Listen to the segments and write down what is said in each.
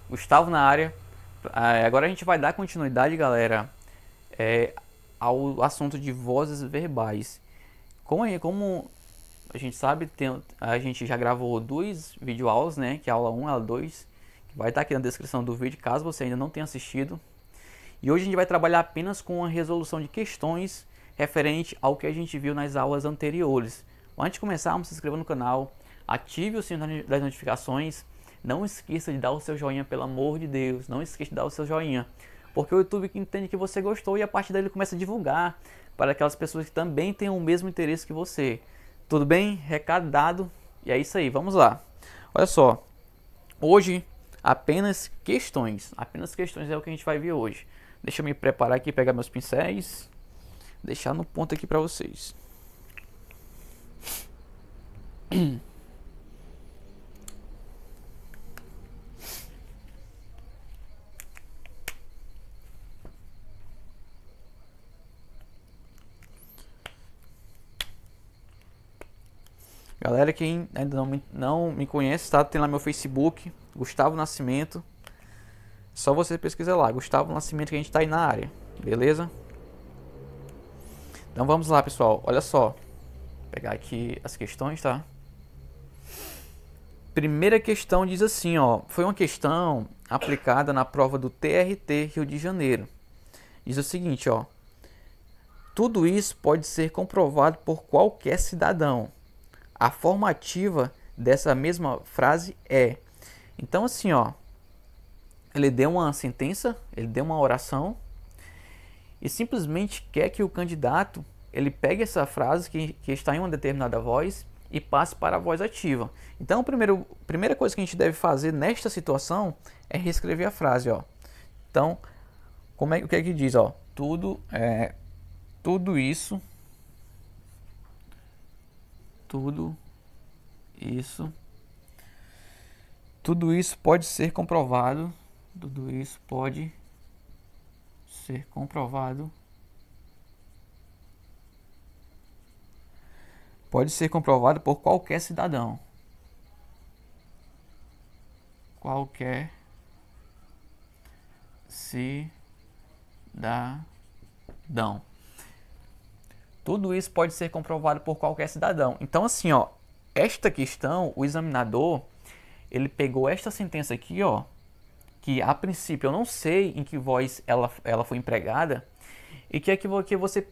Gustavo na área. Agora a gente vai dar continuidade, galera, ao assunto de vozes verbais. Como a gente sabe, a gente já gravou 2 videoaulas, né? Que é a aula 1 e a aula 2, que vai estar aqui na descrição do vídeo, caso você ainda não tenha assistido. E hoje a gente vai trabalhar apenas com a resolução de questões referente ao que a gente viu nas aulas anteriores. Antes de começarmos, se inscreva no canal, ative o sino das notificações, não esqueça de dar o seu joinha, pelo amor de Deus, não esqueça de dar o seu joinha, porque o YouTube entende que você gostou e a partir daí ele começa a divulgar para aquelas pessoas que também têm o mesmo interesse que você. Tudo bem? Recado dado, e é isso aí, vamos lá. Olha só, hoje apenas questões é o que a gente vai ver hoje. Deixa eu me preparar aqui, pegar meus pincéis, deixar no ponto aqui para vocês. Galera, quem ainda não me conhece, tá? Tem lá meu Facebook, Gustavo Nascimento. Só você pesquisar lá, Gustavo Nascimento, que a gente tá aí na área, beleza? Então vamos lá, pessoal. Olha só. Vou pegar aqui as questões, tá? Primeira questão diz assim, ó. Foi uma questão aplicada na prova do TRT Rio de Janeiro. Diz o seguinte, ó. Tudo isso pode ser comprovado por qualquer cidadão. A formativa dessa mesma frase é. Então assim, ó. Ele deu uma sentença, ele deu uma oração e simplesmente quer que o candidato ele pegue essa frase que está em uma determinada voz e passe para a voz ativa. Então, a primeira coisa que a gente deve fazer nesta situação é reescrever a frase, ó. Então, o que é que diz, ó? Tudo isso pode ser comprovado. Tudo isso pode ser comprovado. Pode ser comprovado por qualquer cidadão. Qualquer cidadão. Tudo isso pode ser comprovado por qualquer cidadão. Então, assim, ó, esta questão, o examinador, ele pegou esta sentença aqui, ó, que a princípio eu não sei em que voz ela foi empregada, e quer que você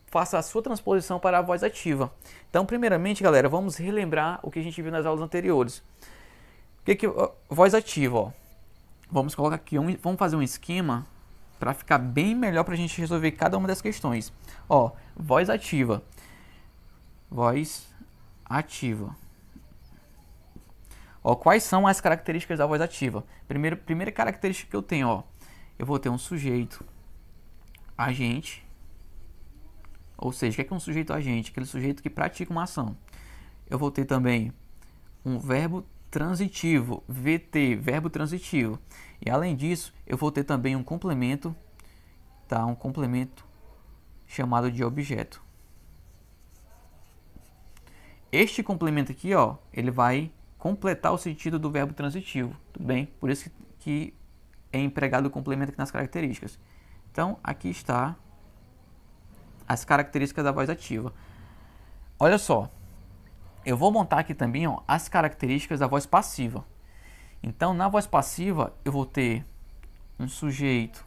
faça a sua transposição para a voz ativa. Então, primeiramente, galera, vamos relembrar o que a gente viu nas aulas anteriores. Voz ativa, ó. Vamos colocar aqui, vamos fazer um esquema para ficar bem melhor para a gente resolver cada uma das questões. Ó, voz ativa. Voz ativa. Ó, quais são as características da voz ativa? Primeira característica que eu tenho, ó, eu vou ter um sujeito agente, ou seja, o que é um sujeito agente? Aquele sujeito que pratica uma ação. Eu vou ter também um verbo transitivo, VT, verbo transitivo. E além disso, eu vou ter também um complemento, tá? Um complemento chamado de objeto. Este complemento aqui, ó, ele vai completar o sentido do verbo transitivo, tudo bem? Por isso que é empregado o complemento aqui nas características. Então, aqui está as características da voz ativa. Olha só, eu vou montar aqui também, ó, as características da voz passiva. Então, na voz passiva, eu vou ter um sujeito,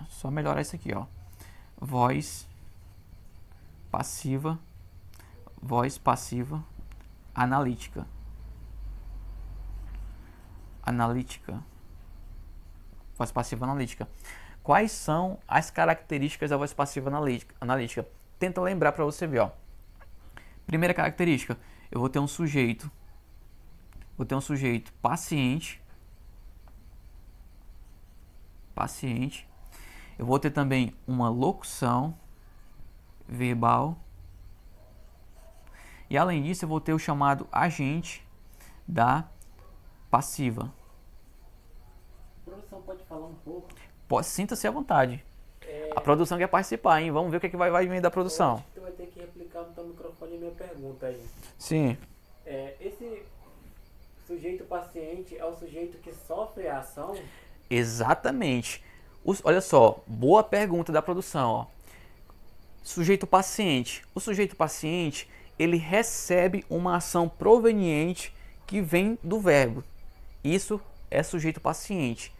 só melhorar isso aqui, ó, voz passiva analítica. Voz passiva analítica. Quais são as características da voz passiva analítica? Tenta lembrar para você ver, ó. Primeira característica, eu vou ter um sujeito. Paciente. Eu vou ter também uma locução verbal. E além disso, eu vou ter o chamado agente da passiva. A produção pode falar um pouco? Sinta-se à vontade. A produção quer participar, hein? Vamos ver o que, é que vai vir da produção. Eu acho que tu vai ter que replicar no teu microfone a minha pergunta aí. Sim. Esse Sujeito paciente é o sujeito que sofre a ação? Exatamente. Olha só, boa pergunta da produção, ó. Sujeito paciente. O sujeito paciente, ele recebe uma ação proveniente que vem do verbo. Isso é sujeito paciente.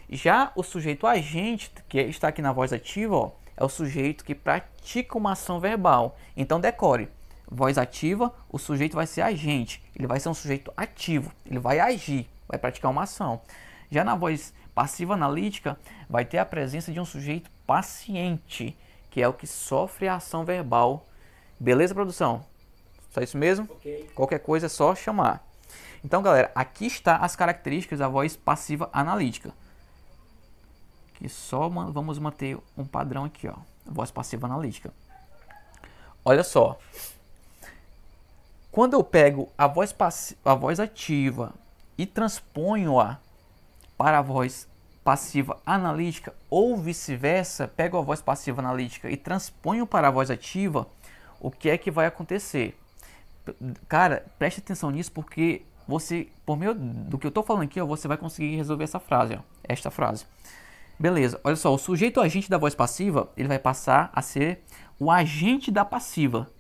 Já o sujeito agente, que está aqui na voz ativa, ó, é o sujeito que pratica uma ação verbal. Então decore. Voz ativa, o sujeito vai ser agente. Ele vai ser um sujeito ativo. Ele vai agir, vai praticar uma ação. Já na voz passiva analítica, vai ter a presença de um sujeito paciente, que é o que sofre a ação verbal. Beleza, produção? Só isso mesmo? Ok. Qualquer coisa é só chamar. Então, galera, aqui está as características da voz passiva analítica. Que só vamos manter um padrão aqui, ó. Voz passiva analítica. Olha só. Quando eu pego a voz ativa e transponho-a para a voz passiva analítica, ou vice-versa, pego a voz passiva analítica e transponho para a voz ativa, o que é que vai acontecer? Cara, preste atenção nisso, porque você, por meio do que eu estou falando aqui, ó, você vai conseguir resolver essa frase, ó, esta frase. Beleza, olha só, o sujeito agente da voz passiva, ele vai passar a ser o agente da passiva.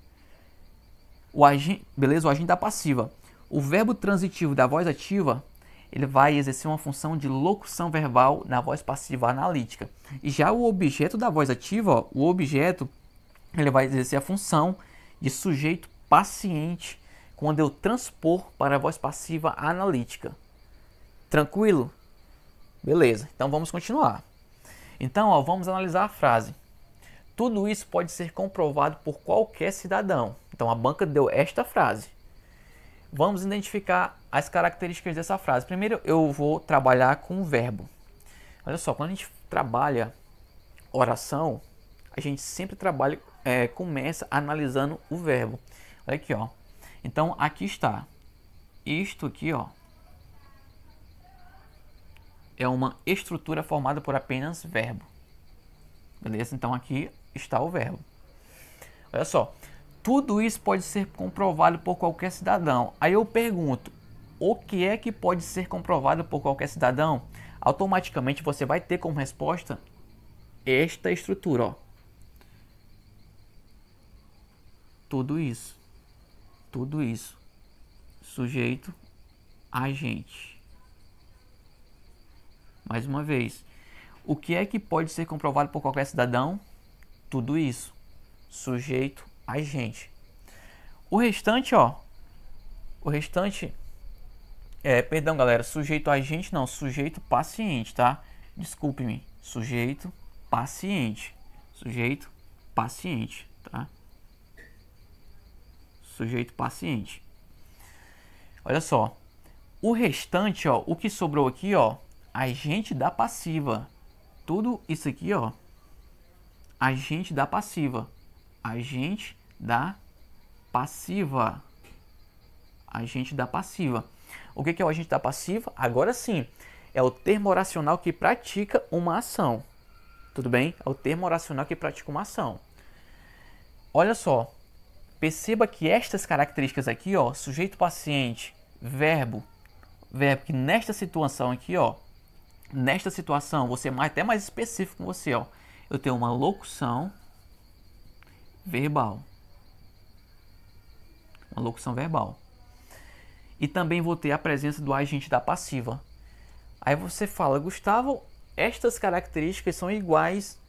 Beleza, o agente da passiva. O verbo transitivo da voz ativa, ele vai exercer uma função de locução verbal na voz passiva analítica. E já o objeto da voz ativa, ó, o objeto, ele vai exercer a função de sujeito paciente quando eu transpor para a voz passiva analítica. Tranquilo? Beleza, então vamos continuar. Então, ó, vamos analisar a frase. Tudo isso pode ser comprovado por qualquer cidadão. Então, a banca deu esta frase. Vamos identificar as características dessa frase. Primeiro, eu vou trabalhar com o verbo. Olha só, quando a gente trabalha oração, a gente sempre começa analisando o verbo. Olha aqui, ó. Então, aqui está. Isto aqui, ó, é uma estrutura formada por apenas verbo. Beleza? Então, aqui está o verbo. Olha só. Tudo isso pode ser comprovado por qualquer cidadão. Aí eu pergunto, o que é que pode ser comprovado por qualquer cidadão? Automaticamente você vai ter como resposta esta estrutura, ó. Tudo isso. Tudo isso. Sujeito, agente. Mais uma vez. O que é que pode ser comprovado por qualquer cidadão? Tudo isso. Sujeito, agente. O restante, ó. O restante perdão, galera, sujeito agente não, sujeito paciente, tá? Desculpe-me. Sujeito paciente. Sujeito paciente, tá? Sujeito paciente. Olha só. O restante, ó, o que sobrou aqui, ó, agente da passiva. Tudo isso aqui, ó, agente da passiva. Agente da passiva. Agente da passiva. O que é o agente da passiva? Agora sim, é o termo oracional que pratica uma ação. Tudo bem? É o termo oracional que pratica uma ação. Olha só. Perceba que estas características aqui, ó, sujeito paciente, verbo que nesta situação aqui, ó, nesta situação, você é até mais específico com você, ó. Eu tenho uma locução verbal. Uma locução verbal. E também vou ter a presença do agente da passiva. Aí você fala, Gustavo, estas características são iguais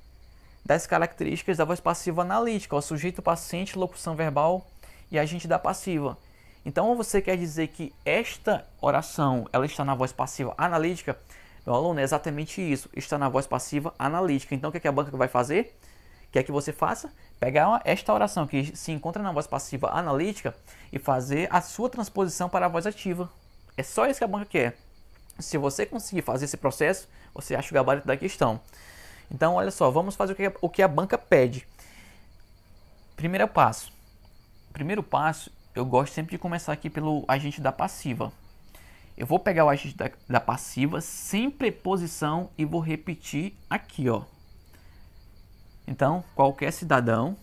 das características da voz passiva analítica, ó, sujeito paciente, locução verbal e agente da passiva. Então você quer dizer que esta oração ela está na voz passiva analítica? Meu aluno, é exatamente isso, está na voz passiva analítica. Então o que a banca vai fazer? Quer que você faça? Pegar esta oração que se encontra na voz passiva analítica e fazer a sua transposição para a voz ativa. É só isso que a banca quer. Se você conseguir fazer esse processo, você acha o gabarito da questão. Então, olha só, vamos fazer o que a banca pede. Primeiro passo. Primeiro passo, eu gosto sempre de começar aqui pelo agente da passiva. Eu vou pegar o agente da passiva sem preposição e vou repetir aqui, ó. Então, qualquer cidadão,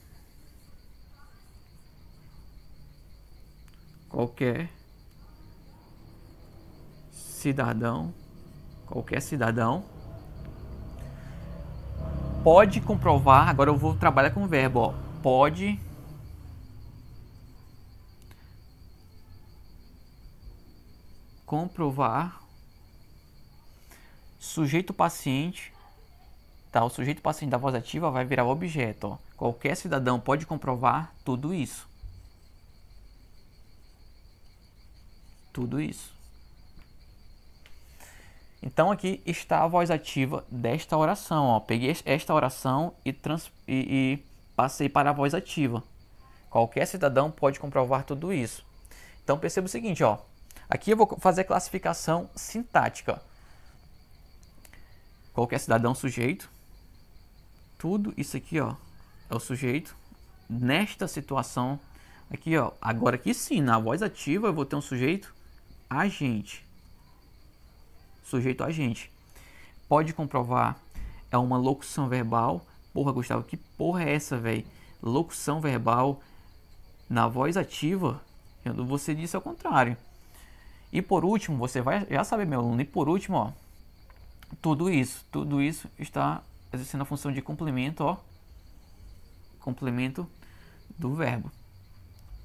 qualquer cidadão pode comprovar. Agora eu vou trabalhar com o verbo, ó. Pode comprovar. Sujeito paciente, tá? O sujeito paciente da voz ativa vai virar o objeto, ó. Qualquer cidadão pode comprovar tudo isso. Tudo isso. Então aqui está a voz ativa desta oração, ó. Peguei esta oração e passei para a voz ativa. Qualquer cidadão pode comprovar tudo isso. Então perceba o seguinte, ó. Aqui eu vou fazer a classificação sintática. Qualquer cidadão, sujeito. Tudo isso aqui, ó, é o sujeito. Nesta situação aqui, ó. Agora aqui sim, na voz ativa eu vou ter um sujeito agente. Sujeito agente. Pode comprovar. É uma locução verbal. Porra, Gustavo, que porra é essa, velho? Locução verbal na voz ativa. Você disse ao contrário. E por último, você vai já saber, meu aluno. E por último, ó. Tudo isso está exercendo a função de complemento, ó. Complemento do verbo.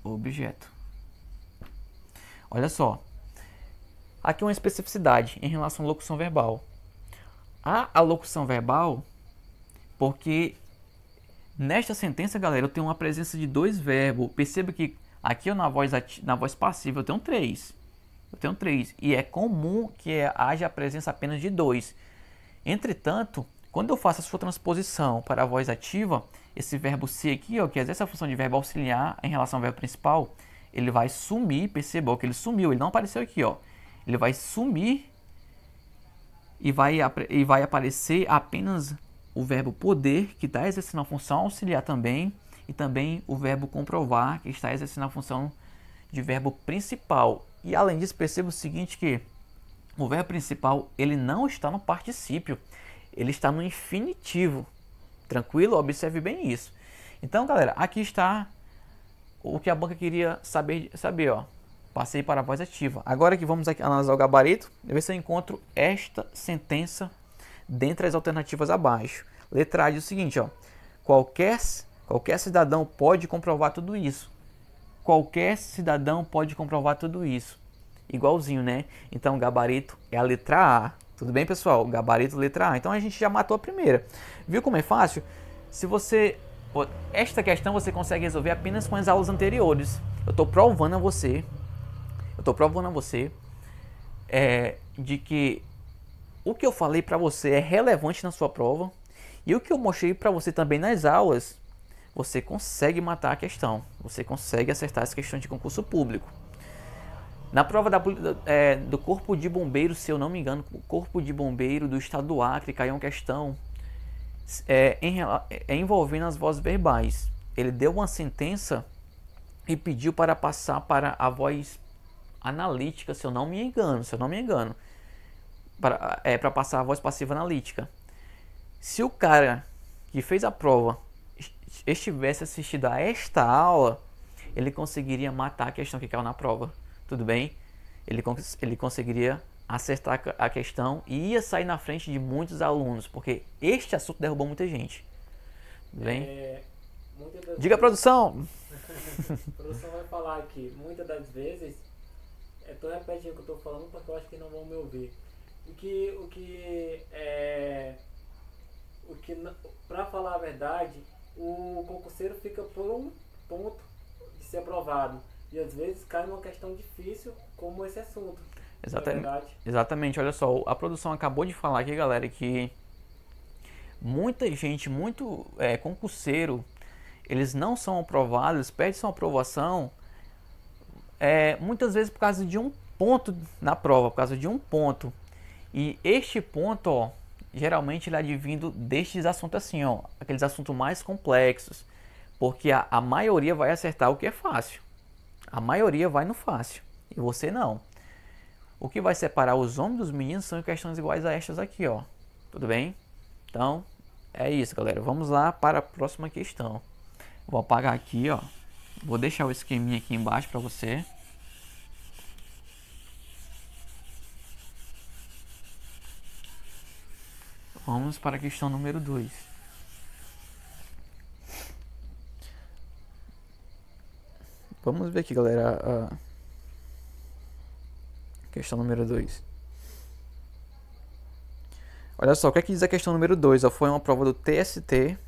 Objeto. Olha só. Aqui uma especificidade em relação à locução verbal. Há a locução verbal porque nesta sentença, galera, eu tenho uma presença de dois verbos. Perceba que aqui na voz passiva eu tenho três. E é comum que haja a presença apenas de dois. Entretanto, quando eu faço a sua transposição para a voz ativa, esse verbo ser aqui, ó, que exerce a função de verbo auxiliar em relação ao verbo principal, ele vai sumir. Perceba que ele sumiu, ele não apareceu aqui, ó. Ele vai sumir e vai aparecer apenas o verbo poder, que está exercendo a função auxiliar também, e também o verbo comprovar, que está exercendo a função de verbo principal. E além disso, perceba o seguinte, que o verbo principal ele não está no particípio, ele está no infinitivo. Tranquilo? Observe bem isso. Então, galera, aqui está o que a banca queria saber, ó. Passei para a voz ativa. Agora que vamos aqui analisar o gabarito, ver se eu encontro esta sentença dentre as alternativas abaixo. Letra A diz o seguinte, ó. Qualquer cidadão pode comprovar tudo isso. Qualquer cidadão pode comprovar tudo isso. Igualzinho, né? Então, o gabarito é a letra A. Tudo bem, pessoal? Gabarito, letra A. Então, a gente já matou a primeira. Viu como é fácil? Se você... Esta questão você consegue resolver apenas com as aulas anteriores. Eu estou provando a você de que o que eu falei para você é relevante na sua prova. E o que eu mostrei para você também nas aulas, você consegue matar a questão. Você consegue acertar as questões de concurso público. Na prova do Corpo de Bombeiro, se eu não me engano, o Corpo de Bombeiro do Estado do Acre, caiu uma questão envolvendo as vozes verbais. Ele deu uma sentença e pediu para passar para a voz analítica, se eu não me engano. Para passar a voz passiva analítica. Se o cara que fez a prova estivesse assistido a esta aula, ele conseguiria matar a questão que caiu na prova. Tudo bem? Ele conseguiria acertar a questão e ia sair na frente de muitos alunos, porque este assunto derrubou muita gente. Tudo bem? Diga, produção! A produção vai falar aqui, muitas das vezes, estou repetindo o que eu estou falando porque eu acho que não vão me ouvir. Para falar a verdade, o concurseiro fica por um ponto de ser aprovado. E às vezes cai numa questão difícil como esse assunto. Exatamente, olha só, a produção acabou de falar aqui, galera, que muita gente, concurseiro, eles não são aprovados, eles perdem sua aprovação muitas vezes por causa de um ponto na prova, por causa de um ponto. E este ponto, ó, geralmente ele é advindo destes assuntos assim, ó, aqueles assuntos mais complexos, porque a maioria vai acertar o que é fácil. A maioria vai no fácil e você não. O que vai separar os homens dos meninos são questões iguais a estas aqui, ó. Tudo bem? Então, é isso, galera. Vamos lá para a próxima questão. Vou apagar aqui, ó. Vou deixar o esqueminha aqui embaixo para você. Vamos para a questão número 2. Vamos ver aqui, galera, a questão número 2. Olha só, o que é que diz a questão número 2? Foi uma prova do TST.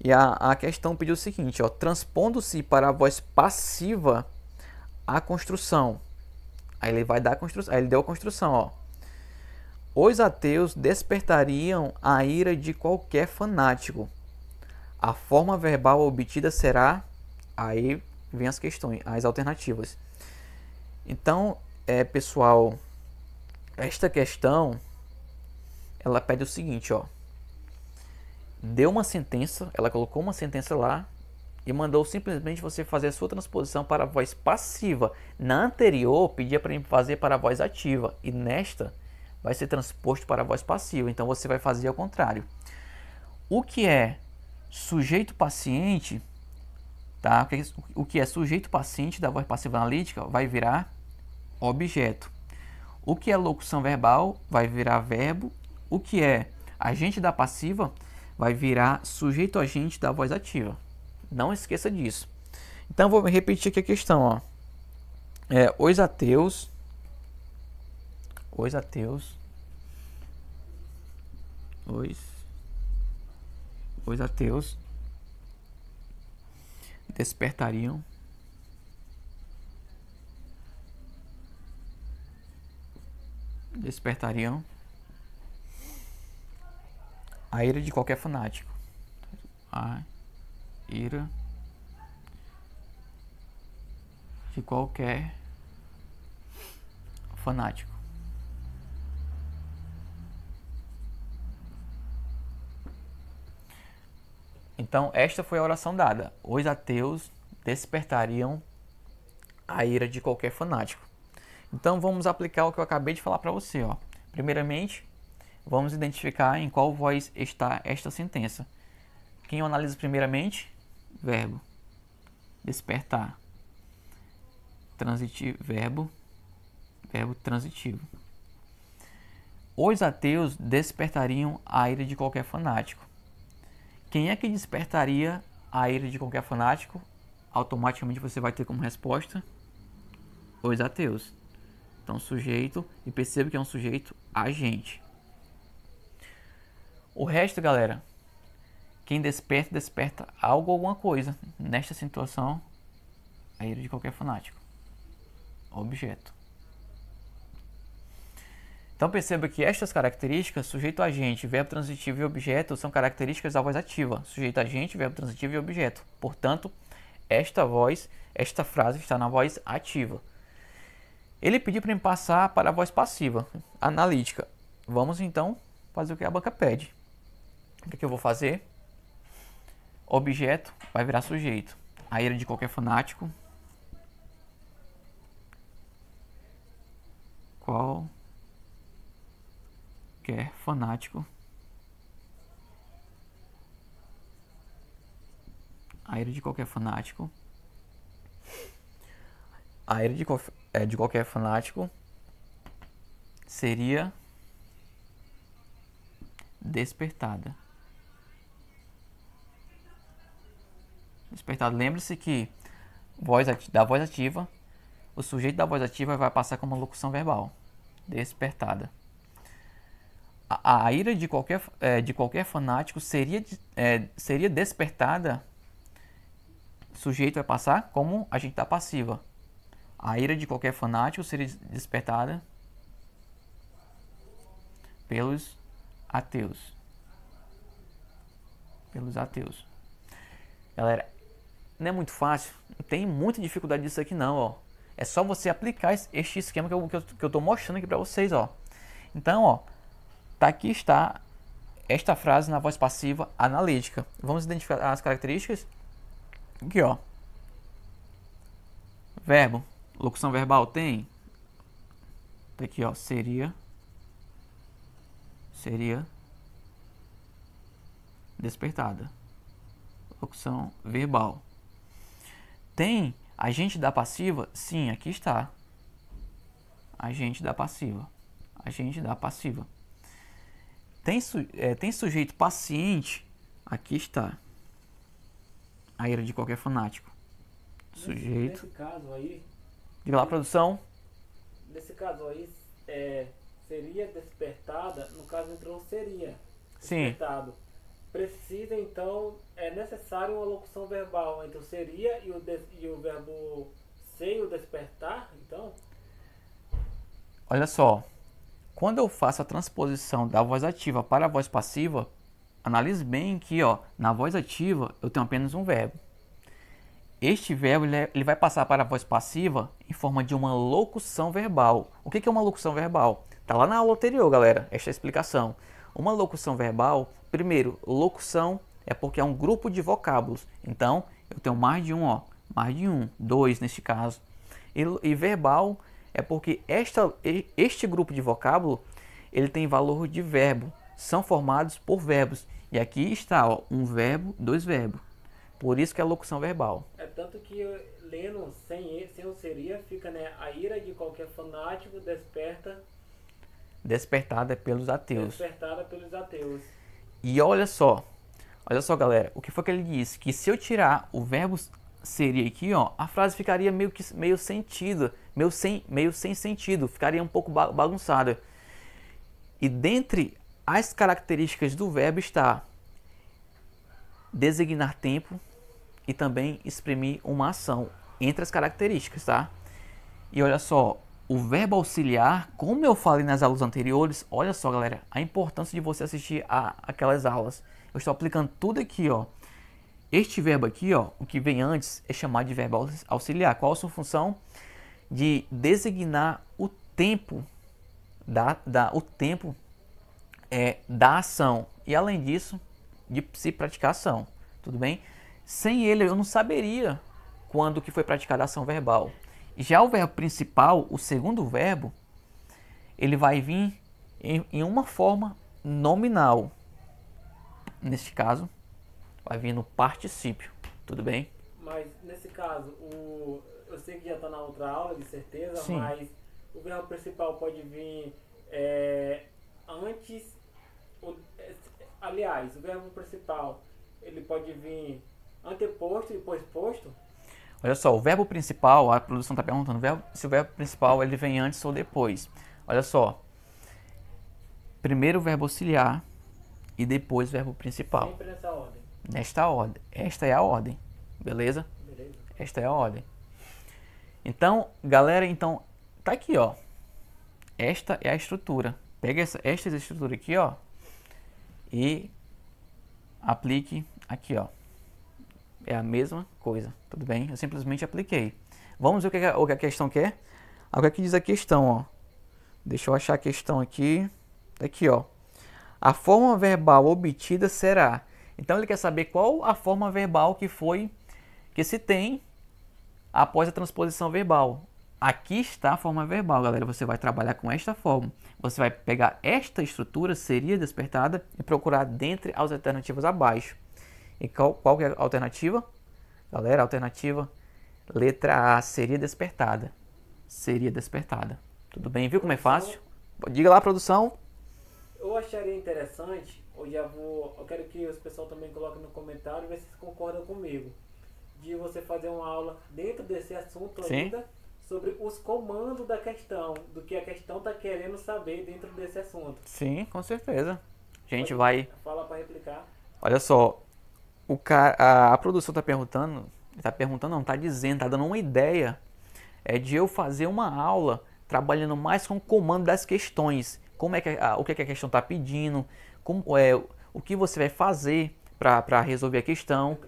E a questão pediu o seguinte, ó, transpondo-se para a voz passiva a construção. Aí ele vai dar a construção, aí ele deu a construção, ó. Os ateus despertariam a ira de qualquer fanático. A forma verbal obtida será... Aí vem as questões, as alternativas. Então, pessoal, esta questão, ela pede o seguinte, ó. Deu uma sentença, ela colocou uma sentença lá e mandou simplesmente você fazer a sua transposição para a voz passiva. Na anterior, pedia para fazer para a voz ativa. E nesta, vai ser transposto para a voz passiva. Então, você vai fazer ao contrário. O que é sujeito paciente, tá? O que é sujeito paciente da voz passiva analítica vai virar objeto. O que é locução verbal vai virar verbo. O que é agente da passiva vai virar sujeito agente da voz ativa. Não esqueça disso. Então, vou repetir aqui a questão, ó. Os ateus despertariam a ira de qualquer fanático. A ira de qualquer fanático. Então, esta foi a oração dada. Os ateus despertariam a ira de qualquer fanático. Então, vamos aplicar o que eu acabei de falar para você, ó. Primeiramente, vamos identificar em qual voz está esta sentença. Quem eu analiso primeiramente? Verbo. Despertar. Transitivo. Verbo transitivo. Os ateus despertariam a ira de qualquer fanático. Quem é que despertaria a ira de qualquer fanático? Automaticamente você vai ter como resposta os ateus. Então, sujeito, e perceba que é um sujeito agente. O resto, galera, quem desperta algo ou alguma coisa. Nesta situação, a ira de qualquer fanático. Objeto. Então perceba que estas características, sujeito agente, verbo transitivo e objeto, são características da voz ativa. Sujeito agente, verbo transitivo e objeto. Portanto, esta frase está na voz ativa. Ele pediu para me passar para a voz passiva, analítica. Vamos então fazer o que a banca pede. O que eu vou fazer? Objeto vai virar sujeito. A ira de qualquer fanático. Qualquer fanático. A ira de qualquer fanático. A ira de qualquer fanático seria despertada. Despertada. Lembre-se que da voz ativa, o sujeito da voz ativa vai passar como uma locução verbal. Despertada. A ira de qualquer fanático seria despertada. O sujeito vai passar como agente da passiva. A ira de qualquer fanático seria despertada pelos ateus. Galera, não é muito fácil. Não tem muita dificuldade disso aqui não, ó. É só você aplicar este esquema que eu estou mostrando aqui para vocês, ó. Então, ó, aqui está esta frase na voz passiva analítica. Vamos identificar as características. Aqui, ó. Verbo. Locução verbal tem. Aqui, ó. Seria despertada. Locução verbal. Tem agente da passiva? Sim, aqui está. Agente da passiva. tem sujeito paciente, aqui está a ira de qualquer fanático. Sujeito. Nesse caso aí, Diga lá, produção. nesse caso aí, seria despertada, no caso entrou seria Sim. despertado. Precisa então, é necessário uma locução verbal entre o seria e o verbo ser e o despertar, então? Olha só. Quando eu faço a transposição da voz ativa para a voz passiva, analise bem que, ó, na voz ativa eu tenho apenas um verbo. Este verbo ele vai passar para a voz passiva em forma de uma locução verbal. O que é uma locução verbal? Tá lá na aula anterior, galera, esta é a explicação. Uma locução verbal, primeiro, locução é porque é um grupo de vocábulos. Então, eu tenho mais de um, ó, mais de um, dois neste caso. E verbal é porque este grupo de vocábulo, ele tem valor de verbo. São formados por verbos. E aqui está, ó, um verbo, dois verbos. Por isso que é locução verbal. É tanto que lendo sem o seria, fica, né? A ira de qualquer fanático Despertada pelos ateus. despertada pelos ateus. E olha só, galera, o que foi que ele disse? Que se eu tirar o verbo seria aqui, ó, a frase ficaria meio sentido, meio sem sentido, ficaria um pouco bagunçada. E dentre as características do verbo está designar tempo e também exprimir uma ação, entre as características, tá? E olha só, o verbo auxiliar, como eu falei nas aulas anteriores, olha só, galera, a importância de você assistir aquelas aulas. Eu estou aplicando tudo aqui, ó. Este verbo aqui, ó, o que vem antes é chamado de verbo auxiliar. Qual a sua função? De designar o tempo da ação. E além disso, de se praticar ação. Tudo bem? Sem ele, eu não saberia quando que foi praticada a ação verbal. Já o verbo principal, o segundo verbo, ele vai vir em uma forma nominal. Neste caso, vai vir no particípio. Tudo bem? Mas nesse caso, eu sei que já está na outra aula, de certeza, Sim. mas o verbo principal pode vir antes. Aliás, o verbo principal ele pode vir anteposto e depois posto. Olha só, o verbo principal, a produção está perguntando se o verbo principal ele vem antes ou depois. Olha só, primeiro o verbo auxiliar e depois o verbo principal. Sempre nessa ordem. Nesta ordem. Esta é a ordem, beleza? Beleza. Esta é a ordem. Então, galera, tá aqui, ó. Esta é a estrutura. Pega esta estrutura aqui, ó, e aplique aqui, ó. É a mesma coisa, tudo bem? Eu simplesmente apliquei. Vamos ver o que a questão quer? O que é que diz a questão, ó? Deixa eu achar a questão aqui. Aqui, ó. A forma verbal obtida será. Então ele quer saber qual a forma verbal que se tem após a transposição verbal. Aqui está a forma verbal, galera. Você vai trabalhar com esta forma. Você vai pegar esta estrutura, seria despertada, e procurar dentre as alternativas abaixo. E qual que é a alternativa? Galera, a alternativa, letra A, seria despertada. Seria despertada. Tudo bem? Viu como é fácil? Diga lá, produção. Eu acharia interessante, eu quero que os pessoal também coloquem no comentário e ver se vocês concordam comigo, de você fazer uma aula dentro desse assunto. Sim. Ainda sobre os comandos da questão, do que a questão está querendo saber dentro desse assunto. Sim, com certeza. A gente vai... Fala para replicar. Olha só, a produção está dizendo, está dando uma ideia de eu fazer uma aula trabalhando mais com o comando das questões. O que a questão está pedindo, o que você vai fazer para resolver a questão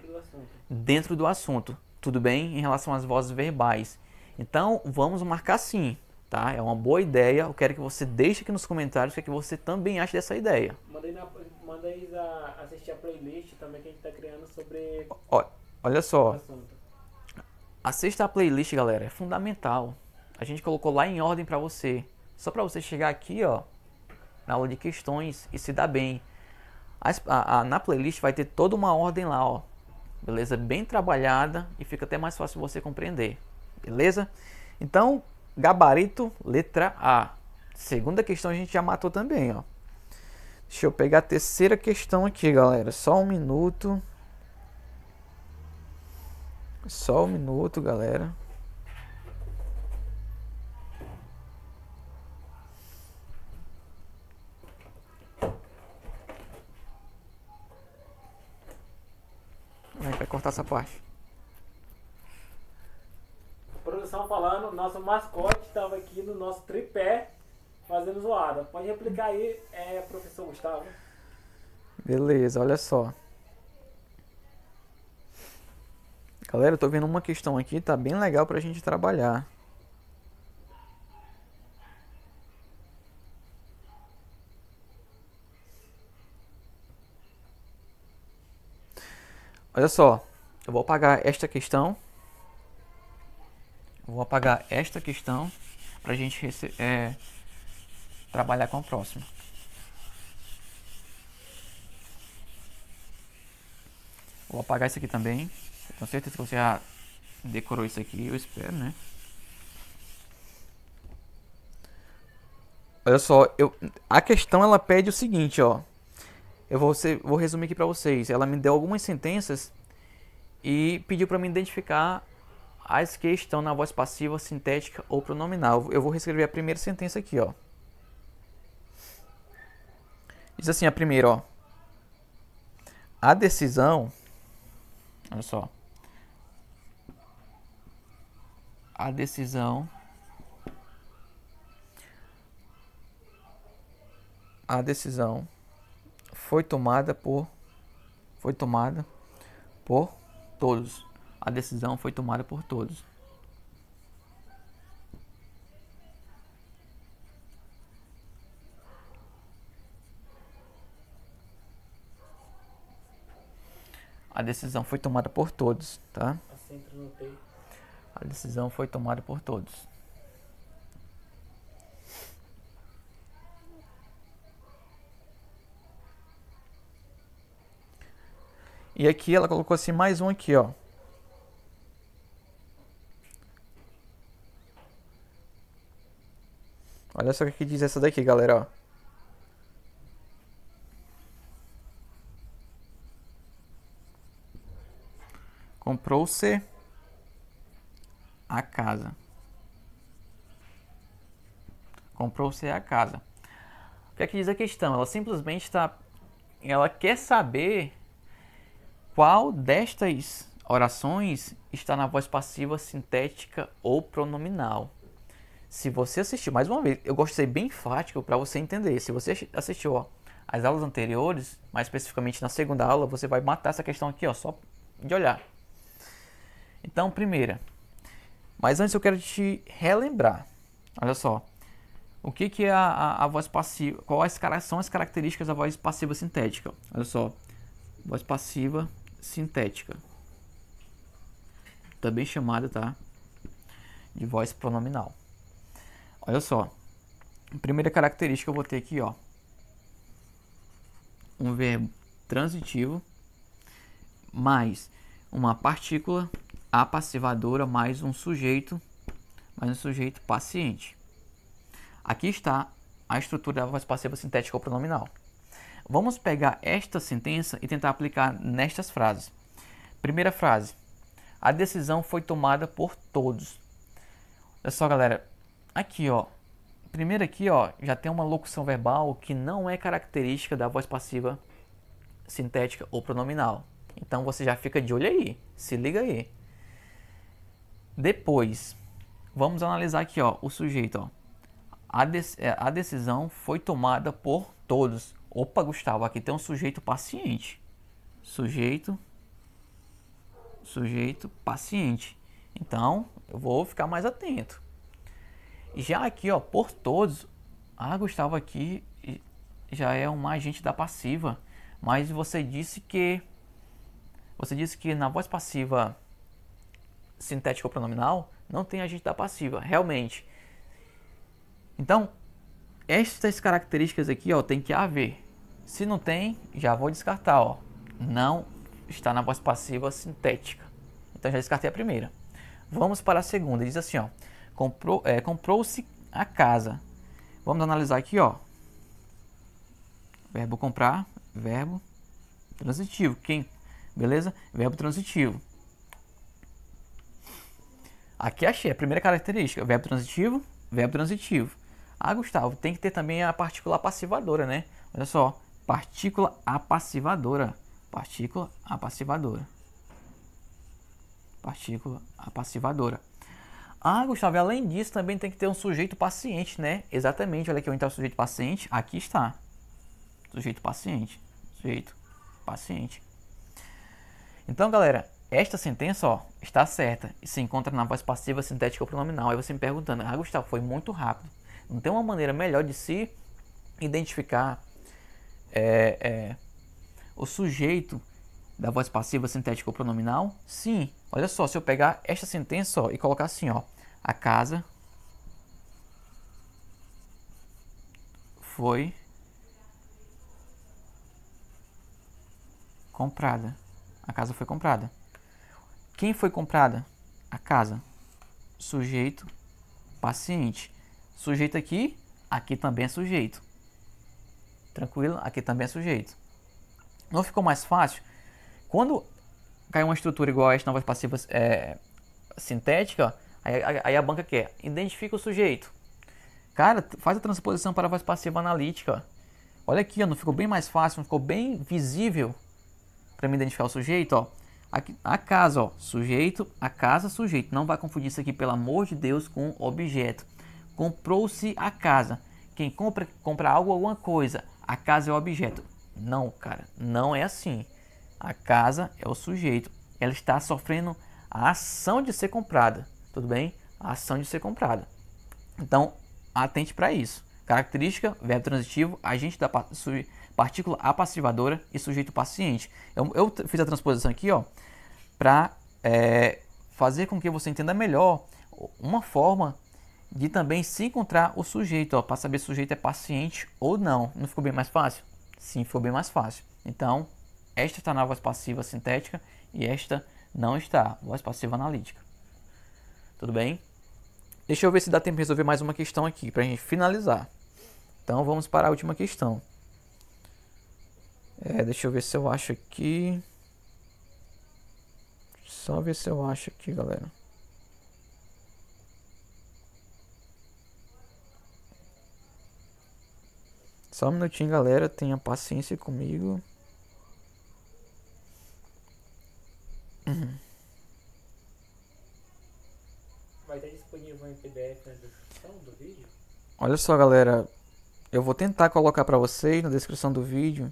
dentro do assunto. Tudo bem? Em relação às vozes verbais. Então, vamos marcar sim, tá? É uma boa ideia. Eu quero que você deixe aqui nos comentários o que você também acha dessa ideia. Manda aí assistir a playlist também que a gente está criando sobre olha só. Assista a playlist, galera. É fundamental. A gente colocou lá em ordem para você. Só para você chegar aqui, ó, na aula de questões e se dar bem. Na playlist vai ter toda uma ordem lá, ó. Beleza? Bem trabalhada e fica até mais fácil você compreender. Beleza? Então, gabarito, letra A. Segunda questão a gente já matou também, ó. Deixa eu pegar a terceira questão aqui, galera. Só um minuto. Só um minuto, galera. Vai cortar essa parte. Produção falando, nosso mascote estava aqui no nosso tripé fazendo zoada. Pode replicar aí, professor Gustavo. Beleza, olha só. Galera, eu tô vendo uma questão aqui, tá bem legal pra gente trabalhar. Olha só, eu vou apagar esta questão. Vou apagar esta questão pra gente trabalhar com a próxima. Vou apagar isso aqui também. Tenho certeza que você já decorou isso aqui, eu espero, né? Olha só, a questão ela pede o seguinte, ó. Eu vou resumir aqui pra vocês. Ela me deu algumas sentenças e pediu pra me identificar as que estão na voz passiva, sintética ou pronominal. Eu vou reescrever a primeira sentença aqui, ó. Diz assim a primeira, ó. A decisão, olha só. A decisão foi tomada por todos. A decisão foi tomada por todos. A decisão foi tomada por todos, tá? A decisão foi tomada por todos. E aqui ela colocou assim mais um aqui, ó. Olha só o que diz essa daqui, galera, ó. Comprou-se a casa. Comprou-se a casa. O que é que diz a questão? Ela simplesmente ela quer saber qual destas orações está na voz passiva, sintética ou pronominal. Se você assistiu, mais uma vez, eu gosto de ser bem enfático para você entender. Se você assistiu, ó, as aulas anteriores, mais especificamente na segunda aula, você vai matar essa questão aqui, ó, só de olhar. Então, primeira. Mas antes eu quero te relembrar. Olha só. O que é a voz passiva? Quais são as características da voz passiva sintética? Olha só. Voz passiva sintética. Também chamada, tá? De voz pronominal. Olha só. A primeira característica eu vou ter aqui, ó. Um verbo transitivo mais uma partícula apassivadora mais um sujeito paciente. Aqui está a estrutura da voz passiva sintética ou pronominal. Vamos pegar esta sentença e tentar aplicar nestas frases. Primeira frase. A decisão foi tomada por todos. Olha só, galera. Aqui, ó. Primeiro aqui, ó, já tem uma locução verbal que não é característica da voz passiva sintética ou pronominal. Então você já fica de olho aí. Se liga aí. Depois, vamos analisar aqui, ó, o sujeito, ó. A decisão foi tomada por todos. Opa, Gustavo, aqui tem um sujeito paciente. Sujeito paciente. Então, eu vou ficar mais atento. Já aqui, ó, por todos. Ah, Gustavo, aqui já é um agente da passiva. Mas você disse que na voz passiva sintética ou pronominal não tem agente da passiva, realmente. Então, estas características aqui, ó, tem que haver. Se não tem, já vou descartar, ó. Não está na voz passiva sintética. Então já descartei a primeira. Vamos para a segunda. Diz assim, ó. Comprou-se a casa. Vamos analisar aqui, ó. Verbo comprar, verbo transitivo. Quem? Beleza? Verbo transitivo. Aqui achei a primeira característica. Verbo transitivo, verbo transitivo. Ah, Gustavo, tem que ter também a partícula apassivadora, né? Olha só. Partícula apassivadora. Partícula apassivadora. Partícula apassivadora. Ah, Gustavo, além disso, também tem que ter um sujeito paciente, né? Exatamente, olha aqui onde está o sujeito paciente. Aqui está. Sujeito paciente. Sujeito paciente. Então, galera, esta sentença, ó, está certa e se encontra na voz passiva sintética ou pronominal. Aí você me perguntando, ah, Gustavo, foi muito rápido. Não tem uma maneira melhor de se identificar o sujeito da voz passiva sintética ou pronominal? Sim. Olha só, se eu pegar esta sentença, ó, e colocar assim, ó, a casa foi comprada. A casa foi comprada. Quem foi comprada? A casa. Sujeito, paciente. Sujeito aqui, aqui também é sujeito. Tranquilo? Aqui também é sujeito. Não ficou mais fácil? Quando cai uma estrutura igual a esta na voz passiva sintética, aí a banca quer, identifica o sujeito. Cara, faz a transposição para a voz passiva analítica. Olha aqui, ó, não ficou bem mais fácil, não ficou bem visível para me identificar o sujeito, ó. Aqui, a casa, ó, sujeito, a casa, sujeito. Não vai confundir isso aqui, pelo amor de Deus, com objeto. Comprou-se a casa. Quem compra algo, alguma coisa. A casa é o objeto. Não, cara, não é assim. A casa é o sujeito. Ela está sofrendo a ação de ser comprada. Tudo bem? A ação de ser comprada. Então, atente para isso. Característica, verbo transitivo, agente da partícula apassivadora e sujeito paciente. Eu fiz a transposição aqui, ó, para fazer com que você entenda melhor uma forma de também se encontrar o sujeito, ó, para saber se o sujeito é paciente ou não. Não ficou bem mais fácil? Sim, ficou bem mais fácil. Então, esta está na voz passiva sintética e esta não está, voz passiva analítica. Tudo bem? Deixa eu ver se dá tempo de resolver mais uma questão aqui para a gente finalizar. Então, vamos para a última questão. Deixa eu ver se eu acho aqui. Só ver se eu acho aqui, galera. Só um minutinho, galera. Tenha paciência comigo. Vai estar disponível em PDF na descrição do vídeo? Olha só, galera. Eu vou tentar colocar para vocês na descrição do vídeo.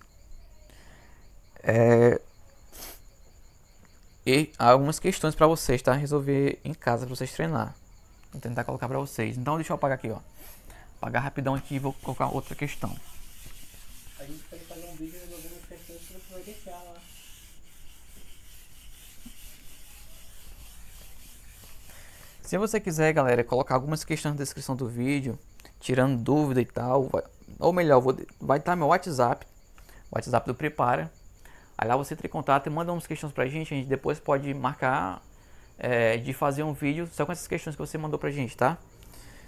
E algumas questões para vocês, tá? Resolver em casa para vocês treinar. Vou tentar colocar para vocês. Então deixa eu apagar aqui, ó. Apagar rapidão aqui e vou colocar outra questão. A gente pode fazer um vídeo resolvendo as questões que você vai deixar lá. Se você quiser, galera, colocar algumas questões na descrição do vídeo, tirando dúvida e tal, ou melhor, vai estar meu WhatsApp, o WhatsApp do Prepara. Aí lá você entra em contato e manda umas questões pra gente, a gente depois pode marcar de fazer um vídeo só com essas questões que você mandou pra gente, tá?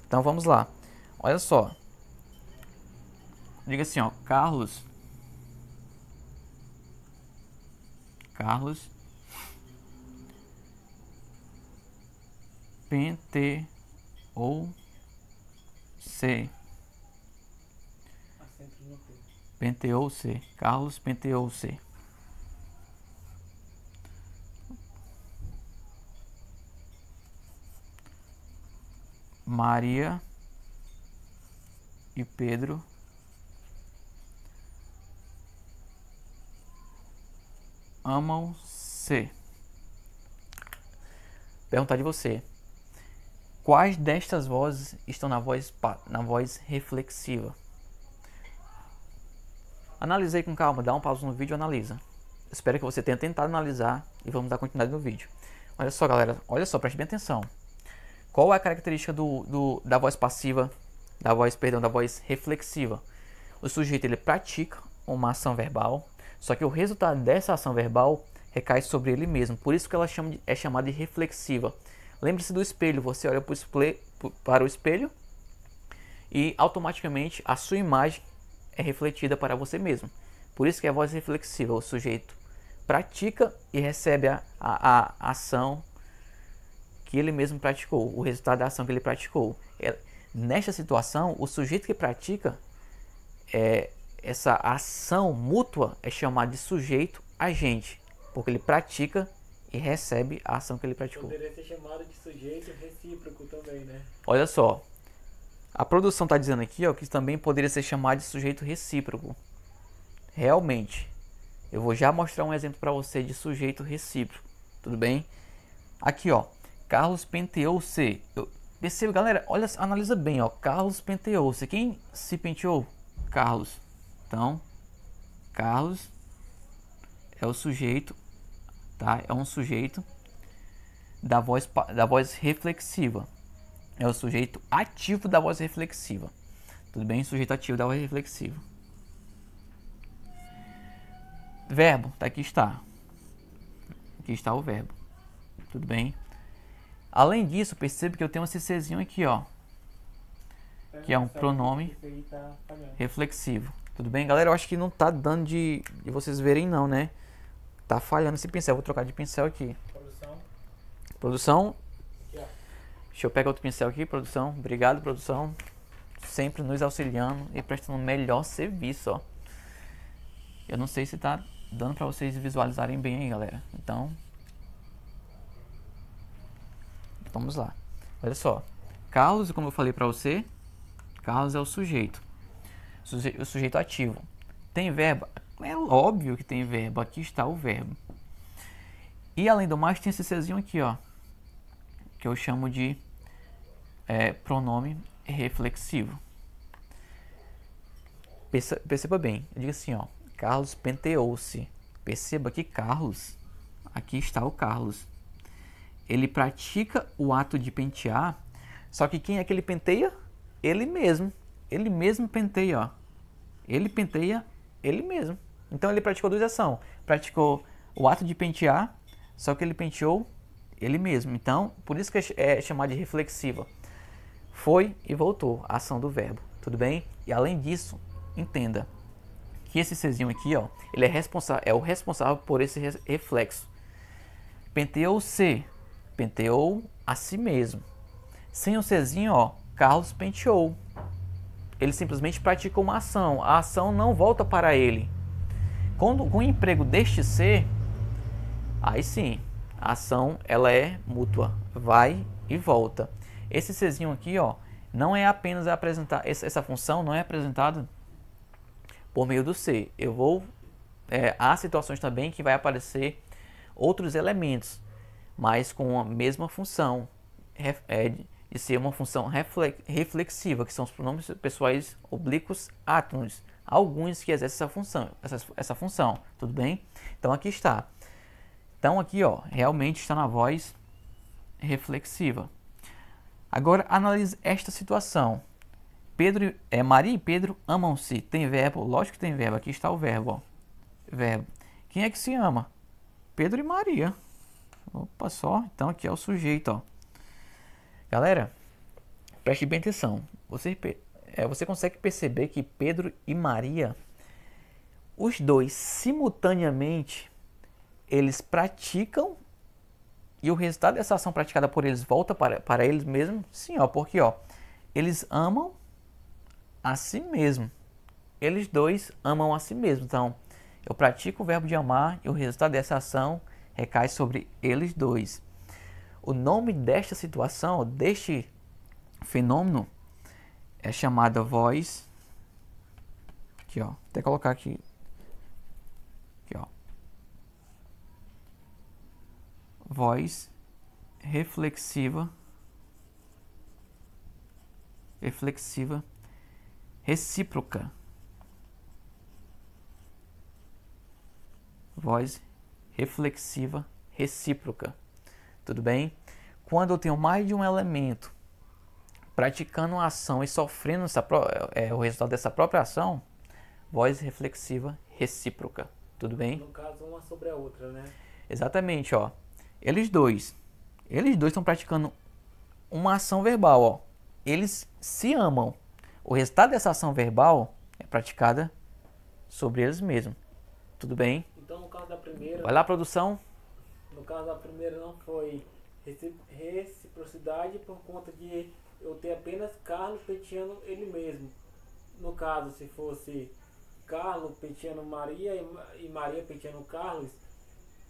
Então vamos lá. Olha só. Diga assim, ó, Carlos penteou-se. Penteou-se. Carlos penteou-se. Maria e Pedro amam-se. Perguntar de você. Quais destas vozes estão na voz reflexiva? Analisei com calma, dá um pausa no vídeo e analisa. Espero que você tenha tentado analisar e vamos dar continuidade no vídeo. Olha só, galera, olha só, preste bem atenção. Qual é a característica da voz passiva, da voz reflexiva? O sujeito ele pratica uma ação verbal, só que o resultado dessa ação verbal recai sobre ele mesmo. Por isso que ela é chamada de reflexiva. Lembre-se do espelho, você olha para o espelho e automaticamente a sua imagem é refletida para você mesmo. Por isso que é voz reflexiva. O sujeito pratica e recebe a ação que ele mesmo praticou, o resultado da ação que ele praticou. Nesta situação, o sujeito que pratica essa ação mútua é chamado de sujeito agente, porque ele pratica e recebe a ação que ele praticou. Poderia ser chamado de sujeito recíproco também, né? Olha só, a produção está dizendo aqui, ó, que também poderia ser chamado de sujeito recíproco. Realmente, eu vou já mostrar um exemplo para você de sujeito recíproco, tudo bem? Aqui, ó, Carlos penteou-se. Perceba, galera, olha, analisa bem, ó, Carlos penteou-se. Quem se penteou? Carlos. Então, Carlos é o sujeito, tá? É um sujeito da voz reflexiva. É o sujeito ativo da voz reflexiva. Tudo bem? Sujeito ativo da voz reflexiva. Verbo, tá, aqui está. Aqui está o verbo. Tudo bem? Além disso, perceba que eu tenho esse Czinho aqui, ó. Que é um pronome reflexivo. Tudo bem, galera? Eu acho que não tá dando de vocês verem não, né? Tá falhando esse pincel. Vou trocar de pincel aqui. Produção. Deixa eu pegar outro pincel aqui, produção. Obrigado, produção. Sempre nos auxiliando e prestando o melhor serviço, ó. Eu não sei se tá dando pra vocês visualizarem bem aí, galera. Então, vamos lá. Olha só. Carlos, como eu falei pra você, Carlos é o sujeito. O sujeito ativo. Tem verbo? É óbvio que tem verbo. Aqui está o verbo. E além do mais, tem esse Czinho aqui, ó. Que eu chamo de pronome reflexivo. Perceba bem. Eu digo assim, ó. Carlos penteou-se. Perceba que Carlos, aqui está o Carlos. Ele pratica o ato de pentear, só que quem é que ele penteia? Ele mesmo. Ele mesmo penteia, ó. Ele penteia ele mesmo. Então ele praticou duas ações. Praticou o ato de pentear, só que ele penteou ele mesmo. Então, por isso que é chamado de reflexiva. Foi e voltou a ação do verbo. Tudo bem? E além disso, entenda que esse Czinho aqui, ó, ele é o responsável por esse reflexo. Penteou-se, penteou a si mesmo. Sem o Czinho, ó, Carlos penteou. Ele simplesmente praticou uma ação. A ação não volta para ele. Com o emprego deste ser, aí sim, a ação ela é mútua, vai e volta. Esse Czinho aqui, ó, não é apenas apresentar essa função não é apresentada por meio do ser. Há situações também que vai aparecer outros elementos, mas com a mesma função, de ser uma função reflexiva, que são os pronomes pessoais oblíquos átonos. Alguns que exercem essa função, tudo bem? Então aqui está. Então aqui, ó, realmente está na voz reflexiva. Agora analise esta situação. Maria e Pedro amam-se. Tem verbo? Lógico que tem verbo. Aqui está o verbo, ó. Verbo. Quem é que se ama? Pedro e Maria. Opa, só. Então aqui é o sujeito, ó. Galera, preste bem atenção. Você consegue perceber que Pedro e Maria, os dois simultaneamente, eles praticam e o resultado dessa ação praticada por eles volta para eles mesmos? Sim, ó, porque ó, eles amam a si mesmo. Eles dois amam a si mesmo. Então, eu pratico o verbo de amar e o resultado dessa ação recai sobre eles dois. O nome desta situação, deste fenômeno, é chamada voz. Aqui, ó. Vou até colocar aqui. Aqui, ó. Voz reflexiva. Recíproca. Voz reflexiva recíproca. Tudo bem? Quando eu tenho mais de um elemento praticando uma ação e sofrendo o resultado dessa própria ação, voz reflexiva recíproca. Tudo bem? No caso, uma sobre a outra, né? Exatamente, ó. Eles dois estão praticando uma ação verbal, ó. Eles se amam. O resultado dessa ação verbal é praticada sobre eles mesmos. Tudo bem? Então, no caso da primeira... Vai lá, produção. No caso da primeira não foi reciprocidade por conta de eu ter apenas Carlos penteando ele mesmo. No caso, se fosse Carlos penteando Maria e Maria penteando Carlos,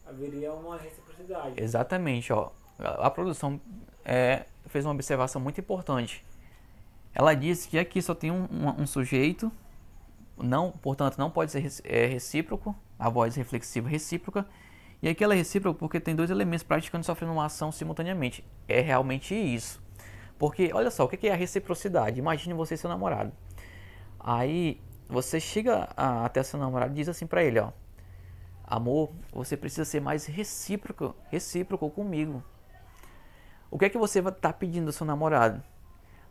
haveria uma reciprocidade. Exatamente, ó. A produção fez uma observação muito importante. Ela disse que aqui só tem um sujeito, não, portanto não pode ser recíproco, a voz reflexiva recíproca. E aqui ela é recíproca porque tem dois elementos praticando e sofrendo uma ação simultaneamente. É realmente isso. Porque, olha só, o que é a reciprocidade? Imagine você e seu namorado. Aí você chega até seu namorado e diz assim pra ele, ó: amor, você precisa ser mais recíproco comigo. O que é que você vai estar pedindo ao seu namorado?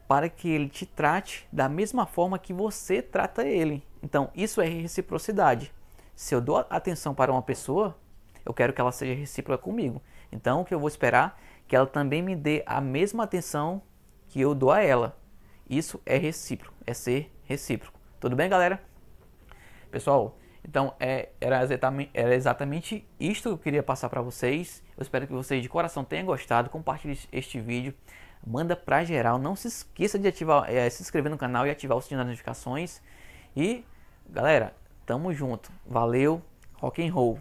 Para que ele te trate da mesma forma que você trata ele. Então, isso é reciprocidade. Se eu dou atenção para uma pessoa, eu quero que ela seja recíproca comigo. Então, o que eu vou esperar? Que ela também me dê a mesma atenção que eu dou a ela. Isso é recíproco, é ser recíproco. Tudo bem, galera? Pessoal, então era exatamente isto que eu queria passar para vocês. Eu espero que vocês de coração tenham gostado. Compartilhe este vídeo, manda pra geral. Não se esqueça de se inscrever no canal e ativar o sininho das notificações. E, galera, tamo junto. Valeu, rock and roll.